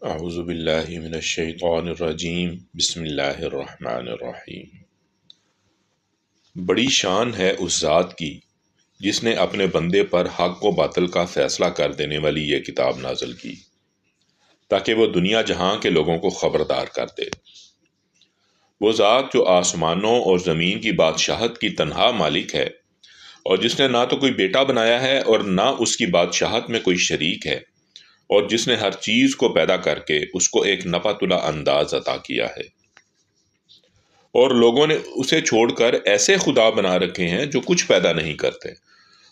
اعوذ باللہ من الشیطان الرجیم بسم اللہ الرحمن الرحیم۔ بڑی شان ہے اس ذات کی جس نے اپنے بندے پر حق و باطل کا فیصلہ کر دینے والی یہ کتاب نازل کی تاکہ وہ دنیا جہاں کے لوگوں کو خبردار کر دے۔ وہ ذات جو آسمانوں اور زمین کی بادشاہت کی تنہا مالک ہے اور جس نے نہ تو کوئی بیٹا بنایا ہے اور نہ اس کی بادشاہت میں کوئی شریک ہے، اور جس نے ہر چیز کو پیدا کر کے اس کو ایک نپا تلا انداز عطا کیا ہے، اور لوگوں نے اسے چھوڑ کر ایسے خدا بنا رکھے ہیں جو کچھ پیدا نہیں کرتے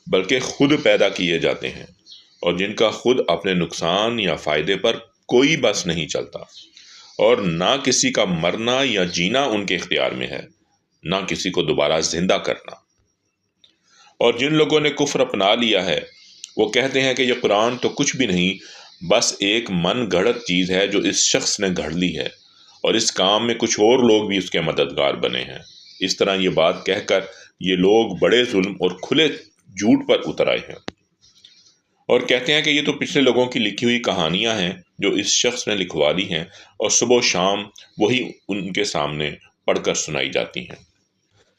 بلکہ خود پیدا کیے جاتے ہیں، اور جن کا خود اپنے نقصان یا فائدے پر کوئی بس نہیں چلتا، اور نہ کسی کا مرنا یا جینا ان کے اختیار میں ہے، نہ کسی کو دوبارہ زندہ کرنا۔ اور جن لوگوں نے کفر اپنا لیا ہے وہ کہتے ہیں کہ یہ قرآن تو کچھ بھی نہیں، بس ایک من گھڑت چیز ہے جو اس شخص نے گھڑ لی ہے، اور اس کام میں کچھ اور لوگ بھی اس کے مددگار بنے ہیں۔ اس طرح یہ بات کہہ کر یہ لوگ بڑے ظلم اور کھلے جھوٹ پر اتر آئے ہیں، اور کہتے ہیں کہ یہ تو پچھلے لوگوں کی لکھی ہوئی کہانیاں ہیں جو اس شخص نے لکھوا لی ہیں، اور صبح و شام وہی ان کے سامنے پڑھ کر سنائی جاتی ہیں۔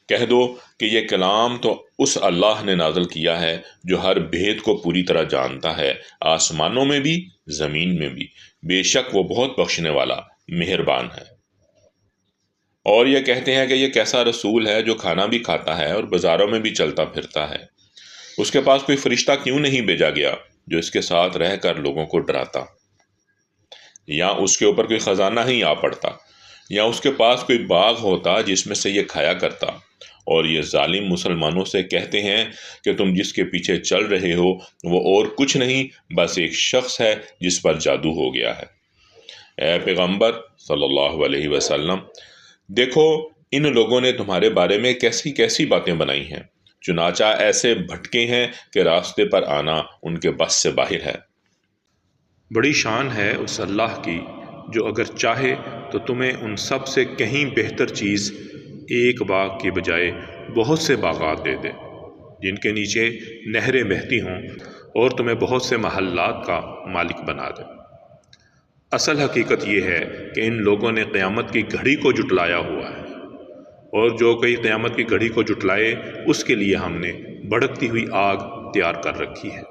کہہ دو کہ یہ کلام تو اس اللہ نے نازل کیا ہے جو ہر بھید کو پوری طرح جانتا ہے، آسمانوں میں بھی زمین میں بھی، بے شک وہ بہت بخشنے والا مہربان ہے۔ اور یہ کہتے ہیں کہ یہ کیسا رسول ہے جو کھانا بھی کھاتا ہے اور بازاروں میں بھی چلتا پھرتا ہے، اس کے پاس کوئی فرشتہ کیوں نہیں بھیجا گیا جو اس کے ساتھ رہ کر لوگوں کو ڈراتا، یا اس کے اوپر کوئی خزانہ ہی آ پڑتا، یا اس کے پاس کوئی باغ ہوتا جس میں سے یہ کھایا کرتا۔ اور یہ ظالم مسلمانوں سے کہتے ہیں کہ تم جس کے پیچھے چل رہے ہو وہ اور کچھ نہیں بس ایک شخص ہے جس پر جادو ہو گیا ہے۔ اے پیغمبر صلی اللہ علیہ وسلم، دیکھو ان لوگوں نے تمہارے بارے میں کیسی کیسی باتیں بنائی ہیں، چنانچہ ایسے بھٹکے ہیں کہ راستے پر آنا ان کے بس سے باہر ہے۔ بڑی شان ہے اس اللہ کی جو اگر چاہے تو تمہیں ان سب سے کہیں بہتر چیز ایک باغ کی بجائے بہت سے باغات دے دے جن کے نیچے نہریں بہتی ہوں، اور تمہیں بہت سے محلات کا مالک بنا دے۔ اصل حقیقت یہ ہے کہ ان لوگوں نے قیامت کی گھڑی کو جھٹلایا ہوا ہے، اور جو کوئی قیامت کی گھڑی کو جھٹلائے اس کے لیے ہم نے بھڑکتی ہوئی آگ تیار کر رکھی ہے۔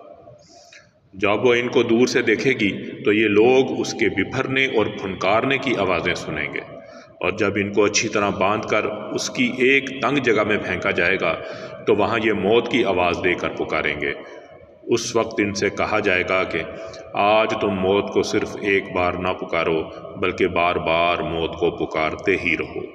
جب وہ ان کو دور سے دیکھے گی تو یہ لوگ اس کے بپھرنے اور پھنکارنے کی آوازیں سنیں گے، اور جب ان کو اچھی طرح باندھ کر اس کی ایک تنگ جگہ میں پھینکا جائے گا تو وہاں یہ موت کی آواز دے کر پکاریں گے۔ اس وقت ان سے کہا جائے گا کہ آج تم موت کو صرف ایک بار نہ پکارو بلکہ بار بار موت کو پکارتے ہی رہو۔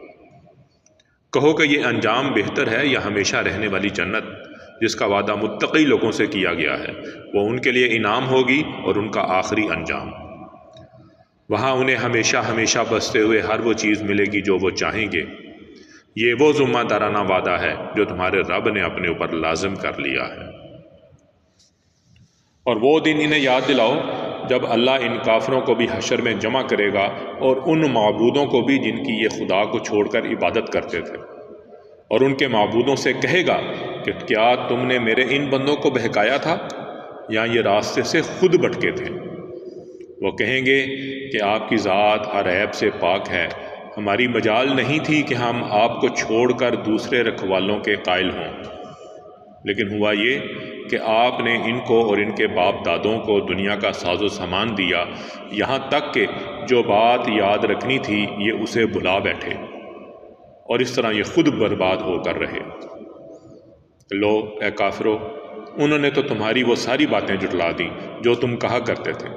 کہو کہ یہ انجام بہتر ہے یا ہمیشہ رہنے والی جنت جس کا وعدہ متقی لوگوں سے کیا گیا ہے، وہ ان کے لیے انعام ہوگی اور ان کا آخری انجام۔ وہاں انہیں ہمیشہ ہمیشہ بستے ہوئے ہر وہ چیز ملے گی جو وہ چاہیں گے۔ یہ وہ ذمہ دارانہ وعدہ ہے جو تمہارے رب نے اپنے اوپر لازم کر لیا ہے۔ اور وہ دن انہیں یاد دلاؤ جب اللہ ان کافروں کو بھی حشر میں جمع کرے گا، اور ان معبودوں کو بھی جن کی یہ خدا کو چھوڑ کر عبادت کرتے تھے، اور ان کے معبودوں سے کہے گا کہ کیا تم نے میرے ان بندوں کو بہکایا تھا یا یہ راستے سے خود بھٹکے تھے؟ وہ کہیں گے کہ آپ کی ذات ہر عیب سے پاک ہے، ہماری مجال نہیں تھی کہ ہم آپ کو چھوڑ کر دوسرے رکھوالوں کے قائل ہوں، لیکن ہوا یہ کہ آپ نے ان کو اور ان کے باپ دادوں کو دنیا کا ساز و سامان دیا، یہاں تک کہ جو بات یاد رکھنی تھی یہ اسے بھلا بیٹھے، اور اس طرح یہ خود برباد ہو کر رہے۔ لو اے کافرو، انہوں نے تو تمہاری وہ ساری باتیں جھٹلا دیں جو تم کہا کرتے تھے۔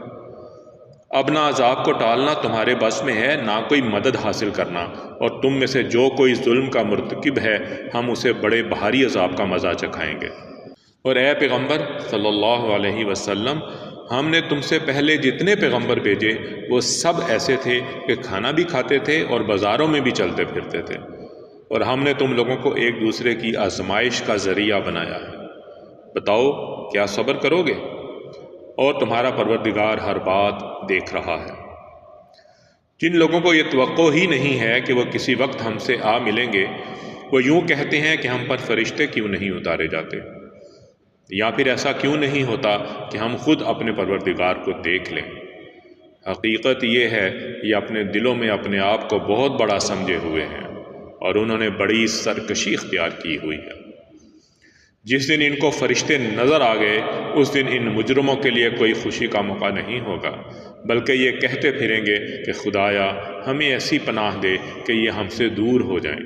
اب نہ عذاب کو ٹالنا تمہارے بس میں ہے نہ کوئی مدد حاصل کرنا، اور تم میں سے جو کوئی ظلم کا مرتکب ہے ہم اسے بڑے بھاری عذاب کا مزہ چکھائیں گے۔ اور اے پیغمبر صلی اللہ علیہ وسلم، ہم نے تم سے پہلے جتنے پیغمبر بھیجے وہ سب ایسے تھے کہ کھانا بھی کھاتے تھے اور بازاروں میں بھی چلتے پھرتے تھے، اور ہم نے تم لوگوں کو ایک دوسرے کی آزمائش کا ذریعہ بنایا ہے۔ بتاؤ کیا صبر کرو گے؟ اور تمہارا پروردگار ہر بات دیکھ رہا ہے۔ جن لوگوں کو یہ توقع ہی نہیں ہے کہ وہ کسی وقت ہم سے آ ملیں گے، وہ یوں کہتے ہیں کہ ہم پر فرشتے کیوں نہیں اتارے جاتے، یا پھر ایسا کیوں نہیں ہوتا کہ ہم خود اپنے پروردگار کو دیکھ لیں۔ حقیقت یہ ہے یہ اپنے دلوں میں اپنے آپ کو بہت بڑا سمجھے ہوئے ہیں اور انہوں نے بڑی سرکشی اختیار کی ہوئی ہے۔ جس دن ان کو فرشتے نظر آ گئے اس دن ان مجرموں کے لیے کوئی خوشی کا موقع نہیں ہوگا، بلکہ یہ کہتے پھریں گے کہ خدایا ہمیں ایسی پناہ دے کہ یہ ہم سے دور ہو جائیں۔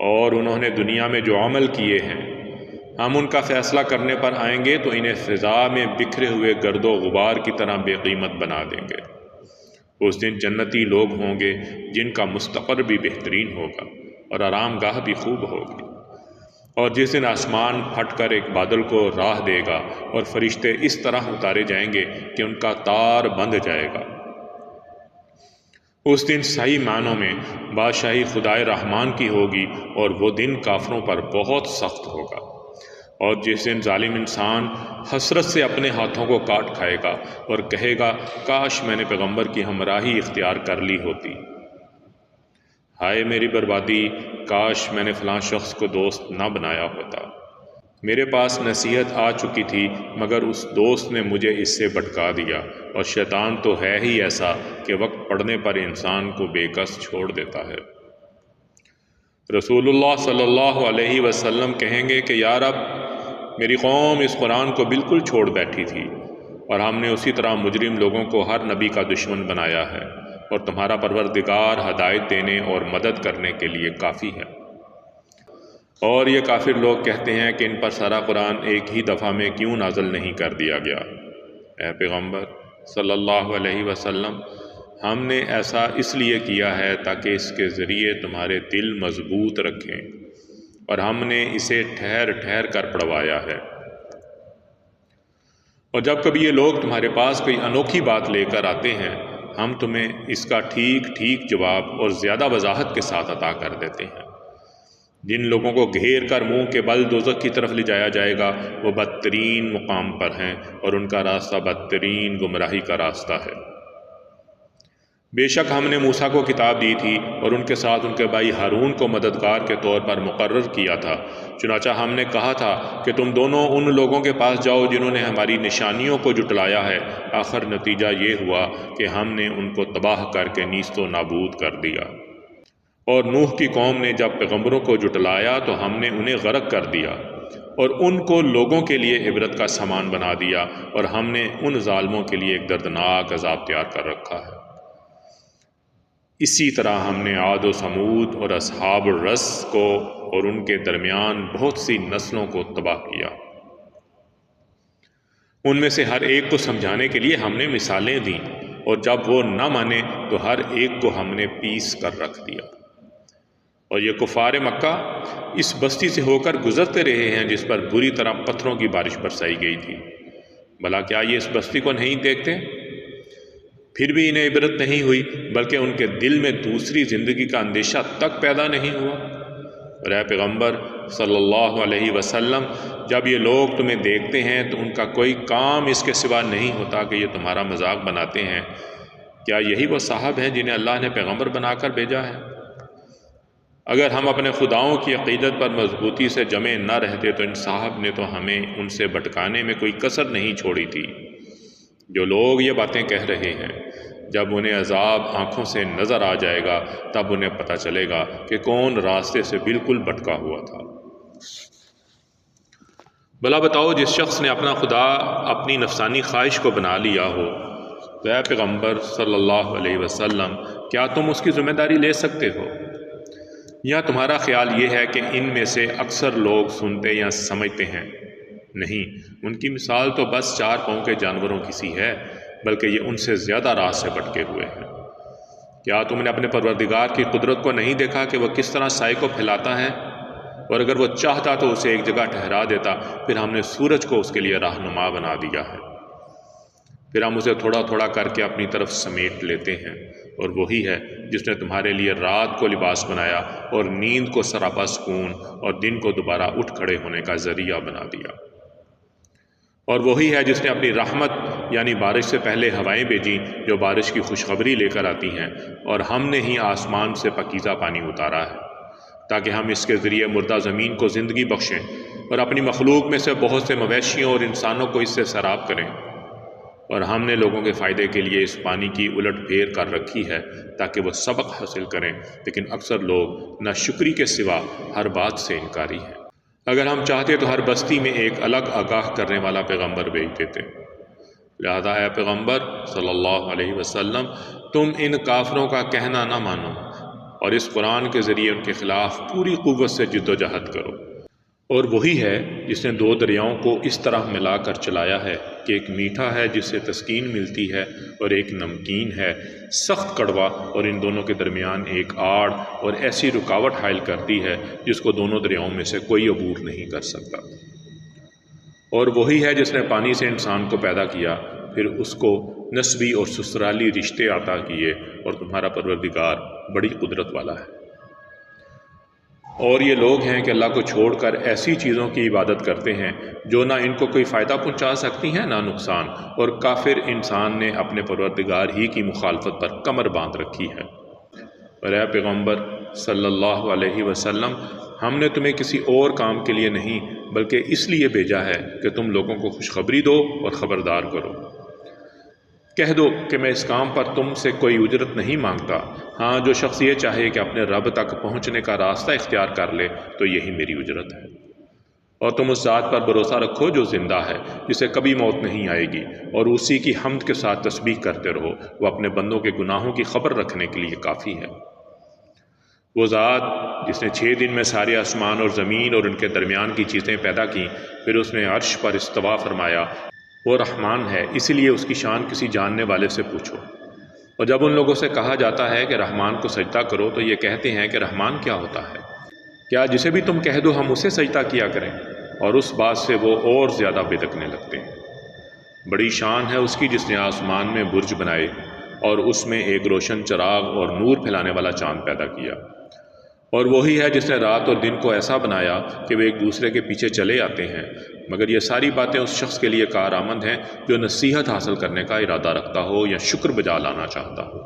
اور انہوں نے دنیا میں جو عمل کیے ہیں ہم ان کا فیصلہ کرنے پر آئیں گے تو انہیں فضا میں بکھرے ہوئے گرد و غبار کی طرح بے قیمت بنا دیں گے۔ اس دن جنتی لوگ ہوں گے جن کا مستقر بھی بہترین ہوگا اور آرام گاہ بھی خوب ہوگی۔ اور جس دن آسمان پھٹ کر ایک بادل کو راہ دے گا اور فرشتے اس طرح اتارے جائیں گے کہ ان کا تار بند جائے گا۔ اس دن صحیح معنوں میں بادشاہی خدائے رحمان کی ہوگی اور وہ دن کافروں پر بہت سخت ہوگا۔ اور جس دن ظالم انسان حسرت سے اپنے ہاتھوں کو کاٹ کھائے گا اور کہے گا کاش میں نے پیغمبر کی ہمراہی اختیار کر لی ہوتی، ہائے میری بربادی، کاش میں نے فلاں شخص کو دوست نہ بنایا ہوتا، میرے پاس نصیحت آ چکی تھی مگر اس دوست نے مجھے اس سے بھٹکا دیا، اور شیطان تو ہے ہی ایسا کہ وقت پڑنے پر انسان کو بے کس چھوڑ دیتا ہے۔ رسول اللہ صلی اللہ علیہ وسلم کہیں گے کہ یا رب، میری قوم اس قرآن کو بالکل چھوڑ بیٹھی تھی اور ہم نے اسی طرح مجرم لوگوں کو ہر نبی کا دشمن بنایا ہے، اور تمہارا پروردگار ہدایت دینے اور مدد کرنے کے لیے کافی ہے۔ اور یہ کافر لوگ کہتے ہیں کہ ان پر سارا قرآن ایک ہی دفعہ میں کیوں نازل نہیں کر دیا گیا؟ اے پیغمبر صلی اللہ علیہ وسلم، ہم نے ایسا اس لیے کیا ہے تاکہ اس کے ذریعے تمہارے دل مضبوط رکھیں، اور ہم نے اسے ٹھہر ٹھہر کر پڑھوایا ہے۔ اور جب کبھی یہ لوگ تمہارے پاس کوئی انوکھی بات لے کر آتے ہیں ہم تمہیں اس کا ٹھیک ٹھیک جواب اور زیادہ وضاحت کے ساتھ عطا کر دیتے ہیں۔ جن لوگوں کو گھیر کر منہ کے بل دوزخ کی طرف لے جایا جائے گا وہ بدترین مقام پر ہیں، اور ان کا راستہ بدترین گمراہی کا راستہ ہے۔ بے شک ہم نے موسیٰ کو کتاب دی تھی اور ان کے ساتھ ان کے بھائی ہارون کو مددگار کے طور پر مقرر کیا تھا، چنانچہ ہم نے کہا تھا کہ تم دونوں ان لوگوں کے پاس جاؤ جنہوں نے ہماری نشانیوں کو جھٹلایا ہے۔ آخر نتیجہ یہ ہوا کہ ہم نے ان کو تباہ کر کے نیست و نابود کر دیا۔ اور نوح کی قوم نے جب پیغمبروں کو جھٹلایا تو ہم نے انہیں غرق کر دیا اور ان کو لوگوں کے لیے عبرت کا سامان بنا دیا، اور ہم نے ان ظالموں کے لیے ایک دردناک عذاب تیار کر رکھا ہے۔ اسی طرح ہم نے عاد و ثمود اور اصحاب الرس کو اور ان کے درمیان بہت سی نسلوں کو تباہ کیا۔ ان میں سے ہر ایک کو سمجھانے کے لیے ہم نے مثالیں دیں، اور جب وہ نہ مانے تو ہر ایک کو ہم نے پیس کر رکھ دیا۔ اور یہ کفار مکہ اس بستی سے ہو کر گزرتے رہے ہیں جس پر بری طرح پتھروں کی بارش برسائی گئی تھی، بھلا کیا یہ اس بستی کو نہیں دیکھتے؟ پھر بھی انہیں عبرت نہیں ہوئی، بلکہ ان کے دل میں دوسری زندگی کا اندیشہ تک پیدا نہیں ہوا۔ اور اے پیغمبر صلی اللہ علیہ وسلم، جب یہ لوگ تمہیں دیکھتے ہیں تو ان کا کوئی کام اس کے سوا نہیں ہوتا کہ یہ تمہارا مذاق بناتے ہیں۔ کیا یہی وہ صاحب ہیں جنہیں اللہ نے پیغمبر بنا کر بھیجا ہے؟ اگر ہم اپنے خداؤں کی عقیدت پر مضبوطی سے جمے نہ رہتے تو ان صاحب نے تو ہمیں ان سے بھٹکانے میں کوئی کسر نہیں چھوڑی تھی۔ جو لوگ یہ باتیں کہہ رہے ہیں، جب انہیں عذاب آنکھوں سے نظر آ جائے گا تب انہیں پتہ چلے گا کہ کون راستے سے بالکل بھٹکا ہوا تھا۔ بھلا بتاؤ، جس شخص نے اپنا خدا اپنی نفسانی خواہش کو بنا لیا ہو تو اے پیغمبر صلی اللہ علیہ وسلم، کیا تم اس کی ذمہ داری لے سکتے ہو؟ یا تمہارا خیال یہ ہے کہ ان میں سے اکثر لوگ سنتے یا سمجھتے ہیں؟ نہیں، ان کی مثال تو بس 4 پاؤں کے جانوروں کی سی ہے، بلکہ یہ ان سے زیادہ راہ سے بھٹکے ہوئے ہیں۔ کیا تم نے اپنے پروردگار کی قدرت کو نہیں دیکھا کہ وہ کس طرح سائے کو پھیلاتا ہے؟ اور اگر وہ چاہتا تو اسے ایک جگہ ٹھہرا دیتا، پھر ہم نے سورج کو اس کے لیے رہنما بنا دیا ہے، پھر ہم اسے تھوڑا تھوڑا کر کے اپنی طرف سمیٹ لیتے ہیں۔ اور وہی ہے جس نے تمہارے لیے رات کو لباس بنایا اور نیند کو سراپا سکون اور دن کو دوبارہ اٹھ کھڑے ہونے کا ذریعہ بنا دیا۔ اور وہی ہے جس نے اپنی رحمت یعنی بارش سے پہلے ہوائیں بھیجیں جو بارش کی خوشخبری لے کر آتی ہیں، اور ہم نے ہی آسمان سے پاکیزہ پانی اتارا ہے تاکہ ہم اس کے ذریعے مردہ زمین کو زندگی بخشیں اور اپنی مخلوق میں سے بہت سے مویشیوں اور انسانوں کو اس سے سیراب کریں۔ اور ہم نے لوگوں کے فائدے کے لیے اس پانی کی الٹ پھیر کر رکھی ہے تاکہ وہ سبق حاصل کریں، لیکن اکثر لوگ ناشکری کے سوا ہر بات سے انکاری ہیں۔ اگر ہم چاہتے تو ہر بستی میں ایک الگ آگاہ کرنے والا پیغمبر بھیج دیتے، لہذا اے پیغمبر صلی اللہ علیہ وسلم تم ان کافروں کا کہنا نہ مانو اور اس قرآن کے ذریعے ان کے خلاف پوری قوت سے جد و جہد کرو۔ اور وہی ہے جس نے دو دریاؤں کو اس طرح ملا کر چلایا ہے کہ ایک میٹھا ہے جس سے تسکین ملتی ہے اور ایک نمکین ہے سخت کڑوا، اور ان دونوں کے درمیان ایک آڑ اور ایسی رکاوٹ حائل کرتی ہے جس کو دونوں دریاؤں میں سے کوئی عبور نہیں کر سکتا۔ اور وہی ہے جس نے پانی سے انسان کو پیدا کیا، پھر اس کو نسبی اور سسرالی رشتے عطا کیے، اور تمہارا پروردگار بڑی قدرت والا ہے۔ اور یہ لوگ ہیں کہ اللہ کو چھوڑ کر ایسی چیزوں کی عبادت کرتے ہیں جو نہ ان کو کوئی فائدہ پہنچا سکتی ہیں نہ نقصان، اور کافر انسان نے اپنے پروردگار ہی کی مخالفت پر کمر باندھ رکھی ہے۔ اور اے پیغمبر صلی اللہ علیہ وسلم ہم نے تمہیں کسی اور کام کے لیے نہیں بلکہ اس لیے بھیجا ہے کہ تم لوگوں کو خوشخبری دو اور خبردار کرو۔ کہہ دو کہ میں اس کام پر تم سے کوئی اجرت نہیں مانگتا، ہاں جو شخص یہ چاہے کہ اپنے رب تک پہنچنے کا راستہ اختیار کر لے تو یہی میری اجرت ہے۔ اور تم اس ذات پر بھروسہ رکھو جو زندہ ہے، جسے کبھی موت نہیں آئے گی، اور اسی کی حمد کے ساتھ تسبیح کرتے رہو، وہ اپنے بندوں کے گناہوں کی خبر رکھنے کے لیے کافی ہے۔ وہ ذات جس نے 6 دن میں سارے آسمان اور زمین اور ان کے درمیان کی چیزیں پیدا کیں، پھر اس نے عرش پر استوا فرمایا، وہ رحمان ہے، اسی لیے اس کی شان کسی جاننے والے سے پوچھو۔ اور جب ان لوگوں سے کہا جاتا ہے کہ رحمان کو سجدہ کرو تو یہ کہتے ہیں کہ رحمان کیا ہوتا ہے؟ کیا جسے بھی تم کہہ دو ہم اسے سجدہ کیا کریں؟ اور اس بات سے وہ اور زیادہ بدکنے لگتے ہیں۔ بڑی شان ہے اس کی جس نے آسمان میں برج بنائے اور اس میں ایک روشن چراغ اور نور پھیلانے والا چاند پیدا کیا۔ اور وہی ہے جس نے رات اور دن کو ایسا بنایا کہ وہ ایک دوسرے کے پیچھے چلے آتے ہیں، مگر یہ ساری باتیں اس شخص کے لیے کارآمد ہیں جو نصیحت حاصل کرنے کا ارادہ رکھتا ہو یا شکر بجا لانا چاہتا ہو۔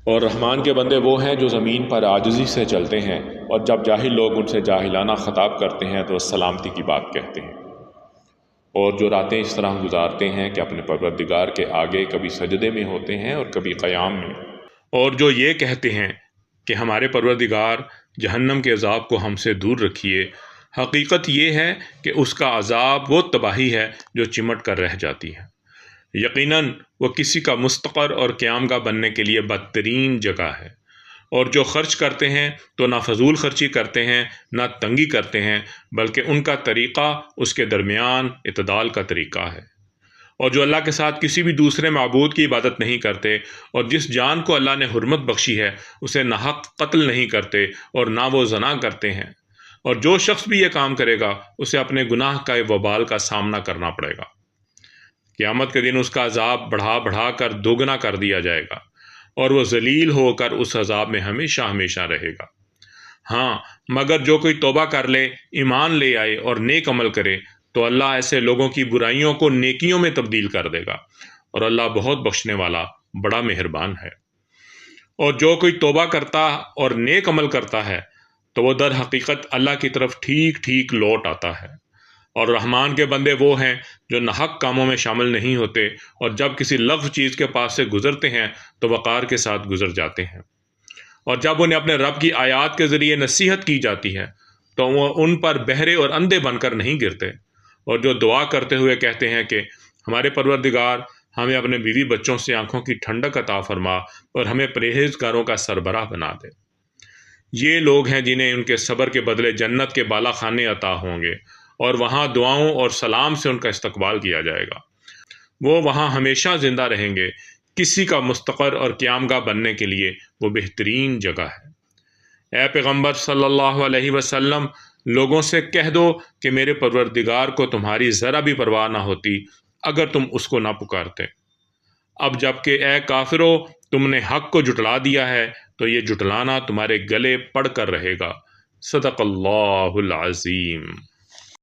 اور رحمان کے بندے وہ ہیں جو زمین پر عاجزی سے چلتے ہیں، اور جب جاہل لوگ ان سے جاہلانہ خطاب کرتے ہیں تو سلامتی کی بات کہتے ہیں، اور جو راتیں اس طرح گزارتے ہیں کہ اپنے پروردگار کے آگے کبھی سجدے میں ہوتے ہیں اور کبھی قیام میں، اور جو یہ کہتے ہیں کہ ہمارے پروردگار جہنم کے عذاب کو ہم سے دور رکھیے، حقیقت یہ ہے کہ اس کا عذاب وہ تباہی ہے جو چمٹ کر رہ جاتی ہے۔ یقیناً وہ کسی کا مستقر اور قیام گاہ بننے کے لیے بدترین جگہ ہے۔ اور جو خرچ کرتے ہیں تو نہ فضول خرچی کرتے ہیں نہ تنگی کرتے ہیں، بلکہ ان کا طریقہ اس کے درمیان اعتدال کا طریقہ ہے۔ اور جو اللہ کے ساتھ کسی بھی دوسرے معبود کی عبادت نہیں کرتے، اور جس جان کو اللہ نے حرمت بخشی ہے اسے ناحق قتل نہیں کرتے، اور نہ وہ زنا کرتے ہیں، اور جو شخص بھی یہ کام کرے گا اسے اپنے گناہ کا وبال کا سامنا کرنا پڑے گا۔ قیامت کے دن اس کا عذاب بڑھا بڑھا کر دوگنا کر دیا جائے گا، اور وہ ذلیل ہو کر اس عذاب میں ہمیشہ ہمیشہ رہے گا۔ ہاں مگر جو کوئی توبہ کر لے، ایمان لے آئے اور نیک عمل کرے تو اللہ ایسے لوگوں کی برائیوں کو نیکیوں میں تبدیل کر دے گا، اور اللہ بہت بخشنے والا بڑا مہربان ہے۔ اور جو کوئی توبہ کرتا اور نیک عمل کرتا ہے تو وہ در حقیقت اللہ کی طرف ٹھیک ٹھیک لوٹ آتا ہے۔ اور رحمان کے بندے وہ ہیں جو ناحق کاموں میں شامل نہیں ہوتے، اور جب کسی لغو چیز کے پاس سے گزرتے ہیں تو وقار کے ساتھ گزر جاتے ہیں، اور جب انہیں اپنے رب کی آیات کے ذریعے نصیحت کی جاتی ہے تو وہ ان پر بہرے اور اندھے بن کر نہیں گرتے، اور جو دعا کرتے ہوئے کہتے ہیں کہ ہمارے پروردگار ہمیں اپنے بیوی بچوں سے آنکھوں کی ٹھنڈک عطا فرما اور ہمیں پرہیزگاروں کا سربراہ بنا دے۔ یہ لوگ ہیں جنہیں ان کے صبر کے بدلے جنت کے بالا خانے عطا ہوں گے، اور وہاں دعاؤں اور سلام سے ان کا استقبال کیا جائے گا۔ وہ وہاں ہمیشہ زندہ رہیں گے، کسی کا مستقر اور قیام گاہ بننے کے لیے وہ بہترین جگہ ہے۔ اے پیغمبر صلی اللہ علیہ وسلم لوگوں سے کہہ دو کہ میرے پروردگار کو تمہاری ذرا بھی پرواہ نہ ہوتی اگر تم اس کو نہ پکارتے۔ اب جب کہ اے کافرو تم نے حق کو جھٹلا دیا ہے تو یہ جھٹلانا تمہارے گلے پڑ کر رہے گا۔ صدق اللہ العظیم۔